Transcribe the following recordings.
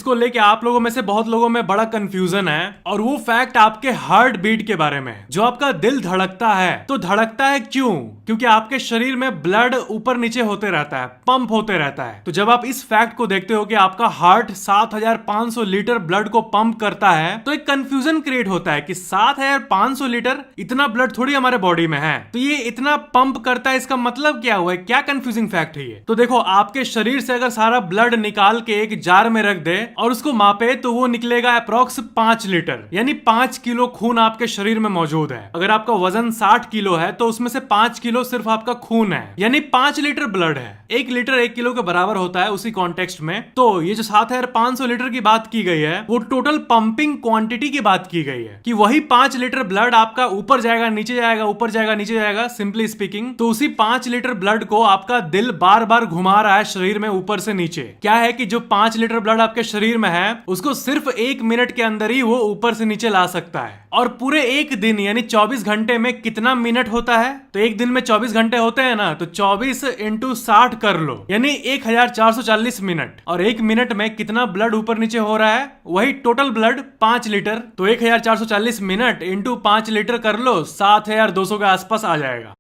इसको लेके आप लोगों में से बहुत लोगों में बड़ा कंफ्यूजन है, और वो फैक्ट आपके हार्ट बीट के बारे में। जो आपका दिल धड़कता है तो धड़कता है क्यों? क्योंकि आपके शरीर में ब्लड ऊपर नीचे होते रहता है, पंप होते रहता है। तो जब आप इस फैक्ट को देखते हो कि आपका हार्ट 7500 लीटर ब्लड को पंप करता है, तो एक कंफ्यूजन क्रिएट होता है कि 7500 लीटर इतना ब्लड थोड़ी हमारे बॉडी में है, तो ये इतना पंप करता है, इसका मतलब क्या हुआ है? क्या कंफ्यूजिंग फैक्ट है ये? तो देखो, आपके शरीर से अगर सारा ब्लड निकाल के एक जार में रख दे और उसको मापे तो वो निकलेगा अप्रोक्स 5 लीटर, यानी 5 किलो खून आपके शरीर में मौजूद है। अगर आपका वजन 60 किलो है तो उसमें से 5 किलो सिर्फ आपका खून है, यानी 5 लीटर ब्लड है। 1 लीटर 1 किलो के बराबर होता है उसी कॉन्टेक्स्ट में। तो ये जो 7500 लीटर की बात की गई है वो टोटल पंपिंग क्वांटिटी की बात की गई है, कि वही 5 लीटर ब्लड आपका ऊपर जाएगा नीचे जाएगा, ऊपर जाएगा नीचे जाएगा, सिंपली स्पीकिंग। तो उसी 5 लीटर ब्लड को आपका दिल बार बार घुमा रहा है शरीर में ऊपर से नीचे। क्या है कि जो 5 लीटर ब्लड आपके शरीर में है उसको सिर्फ 1 मिनट के अंदर ही वो ऊपर से नीचे ला सकता है। और पूरे एक दिन यानी 24 घंटे में कितना मिनट होता है? तो एक दिन में 24 घंटे होते हैं ना, तो 24 इंटू 60 कर लो, यानी 1440 मिनट। और एक मिनट में कितना ब्लड ऊपर नीचे हो रहा है? वही टोटल ब्लड 5 लीटर। तो 1440 मिनट इंटू 5 लीटर कर लो, 7200 के आसपास आ जाएगा।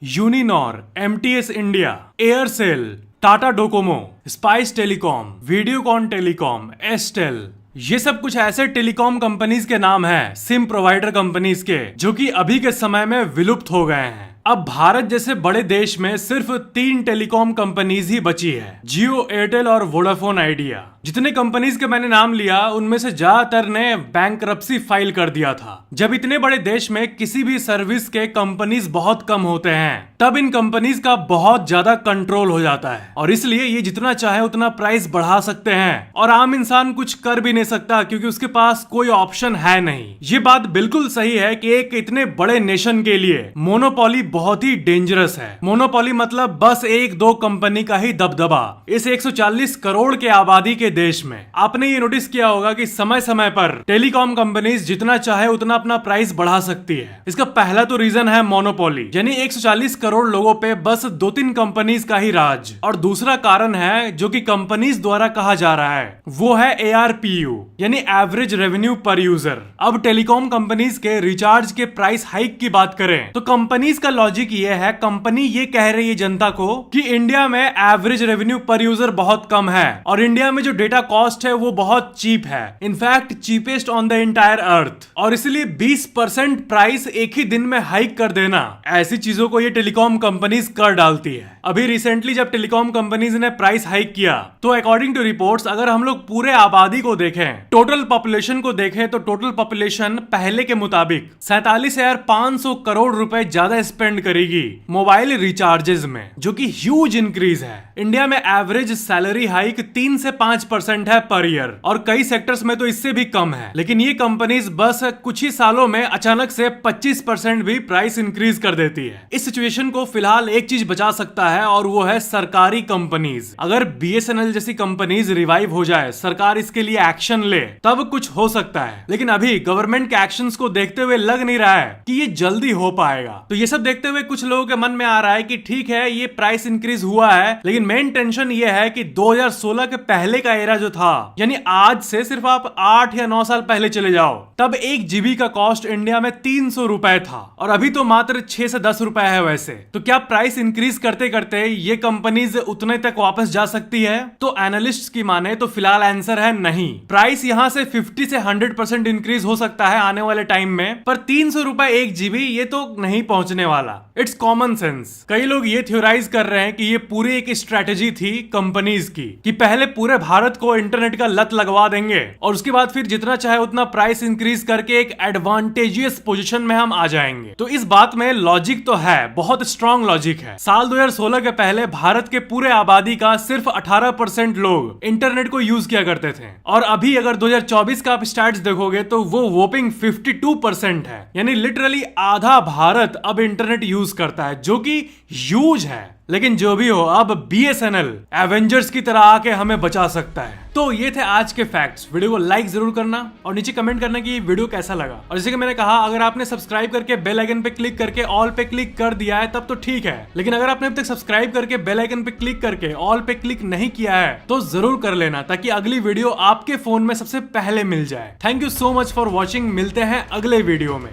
Uninor, MTS India, Aircel, Tata Docomo, Spice telecom, Videocon telecom, S Tel, ये सब कुछ ऐसे टेलीकॉम कंपनीज के नाम हैं, सिम प्रोवाइडर कंपनीज के, जो कि अभी के समय में विलुप्त हो गए हैं। अब भारत जैसे बड़े देश में सिर्फ 3 टेलीकॉम कंपनीज ही बची है, जियो, एयरटेल और वोडाफोन आइडिया। जितने कंपनीज के मैंने नाम लिया उनमें से ज्यादातर ने बैंकरप्सी फाइल कर दिया था। जब इतने बड़े देश में किसी भी सर्विस के कंपनीज बहुत कम होते हैं, तब इन कंपनीज का बहुत ज्यादा कंट्रोल हो जाता है, और इसलिए ये जितना चाहे उतना प्राइस बढ़ा सकते हैं, और आम इंसान कुछ कर भी नहीं सकता क्योंकि उसके पास कोई ऑप्शन है नहीं। ये बात बिल्कुल सही है कि एक इतने बड़े नेशन के लिए मोनोपोली बहुत ही डेंजरस है। मोनोपोली मतलब बस 1-2 कंपनी का ही दबदबा इस 140 करोड़ के आबादी के देश में। आपने ये नोटिस किया होगा कि समय समय पर टेलीकॉम कंपनीज जितना चाहे उतना अपना प्राइस बढ़ा सकती है। इसका पहला तो रीजन है मोनोपोली, यानी 140 करोड़ लोगों पे बस 2-3 कंपनीज का ही राज। और दूसरा कारण है जो कि कंपनीज द्वारा कहा जा रहा है, वो है ARPU, यानी एवरेज रेवेन्यू पर यूजर। अब टेलीकॉम कंपनीज के रिचार्ज के प्राइस हाइक की बात करें तो कंपनीज का लॉजिक ये है, कंपनी ये कह रही है जनता को कि इंडिया में एवरेज रेवेन्यू पर यूजर बहुत कम है और इंडिया में जो डेटा कॉस्ट है वो बहुत चीप है, in fact cheapest on the entire earth, और इसलिए 20% प्राइस एक ही दिन में हाइक कर देना, ऐसी चीजों को ये टेलीकॉम कंपनीज कर डालती है। अभी रिसेंटली जब टेलीकॉम कंपनीज ने प्राइस हाइक किया तो अकॉर्डिंग टू रिपोर्ट्स, अगर हम लोग पूरे आबादी को देखें, टोटल पॉपुलेशन को देखें, तो टोटल पॉपुलेशन पहले के मुताबिक 47,500 करोड़ रुपए ज्यादा स्पेंड करेगी मोबाइल रिचार्जेस में, जो कि ह्यूज इंक्रीज है। इंडिया में एवरेज सैलरी हाइक 3 से 5% है पर ईयर, और कई सेक्टर्स में तो इससे भी कम है। लेकिन ये कंपनीज बस कुछ ही सालों में अचानक से 25% भी प्राइस इंक्रीज कर देती है। इस सिचुएशन को फिलहाल एक चीज बचा सकता है, और वो है सरकारी कंपनीज। अगर BSNL जैसी कंपनीज रिवाइव हो जाए, सरकार इसके लिए एक्शन ले, तब कुछ हो सकता है। लेकिन अभी गवर्नमेंट के एक्शंस को देखते हुए लग नहीं रहा है कि ये जल्दी हो पाएगा। तो ये सब देखते हुए कुछ लोगों के मन में आ रहा है कि ठीक है, ये प्राइस इंक्रीज हुआ है, लेकिन मेन टेंशन ये है कि 2016 के पहले का एरा जो था, यानी आज से सिर्फ आप 8 या 9 साल पहले चले जाओ, तब 1 GB का कॉस्ट इंडिया में 300 रुपए था, और अभी तो मात्र 6 से 10 रुपए है वैसे। तो क्या प्राइस इंक्रीज करते करते ये कंपनीज उतने तक वापस जा सकती है? तो एनालिस्ट्स की माने तो फिलहाल आंसर है नहीं। प्राइस यहां से 50 से 100% इंक्रीज हो सकता है आने वाले टाइम में, पर 300 रुपए 1 GB ये तो नहीं पहुंचने वाला। It's common sense. कई लोग ये थ्योराइज कर रहे हैं कि ये पूरी एक स्ट्रेटेजी थी कंपनीज की, कि पहले पूरे भारत को इंटरनेट का लत लगवा देंगे और उसके बाद फिर जितना चाहे उतना प्राइस इंक्रीज करके एक एडवांटेजियस पोजीशन में हम आ जाएंगे। तो इस बात में लॉजिक तो है, बहुत स्ट्रॉन्ग लॉजिक है। साल 2016 के पहले भारत के पूरे आबादी का सिर्फ 18% लोग इंटरनेट को यूज किया करते थे, और अभी अगर 2024 का आप स्टैट्स देखोगे तो वो वोपिंग 52% है, यानी लिटरली आधा भारत अब इंटरनेट इंटरनेट यूज करता है, जो कि यूज है। लेकिन जो भी हो, अब BSNL एवेंजर्स की तरह आके हमें बचा सकता है। तो ये थे आज के फैक्ट्स। वीडियो को लाइक जरूर करना और नीचे कमेंट करना कि ये वीडियो कैसा लगा। और जैसे कि मैंने कहा, अगर आपने सब्सक्राइब करके बेल आइकन पे क्लिक करके ऑल पे क्लिक कर दिया है तब तो ठीक है, लेकिन अगर आपने अब तक सब्सक्राइब करके बेल आइकन पे क्लिक करके ऑल पे क्लिक नहीं किया है तो जरूर कर लेना, ताकि अगली वीडियो आपके फोन में सबसे पहले मिल जाए। Thank you so much for watching. मिलते हैं अगले वीडियो में।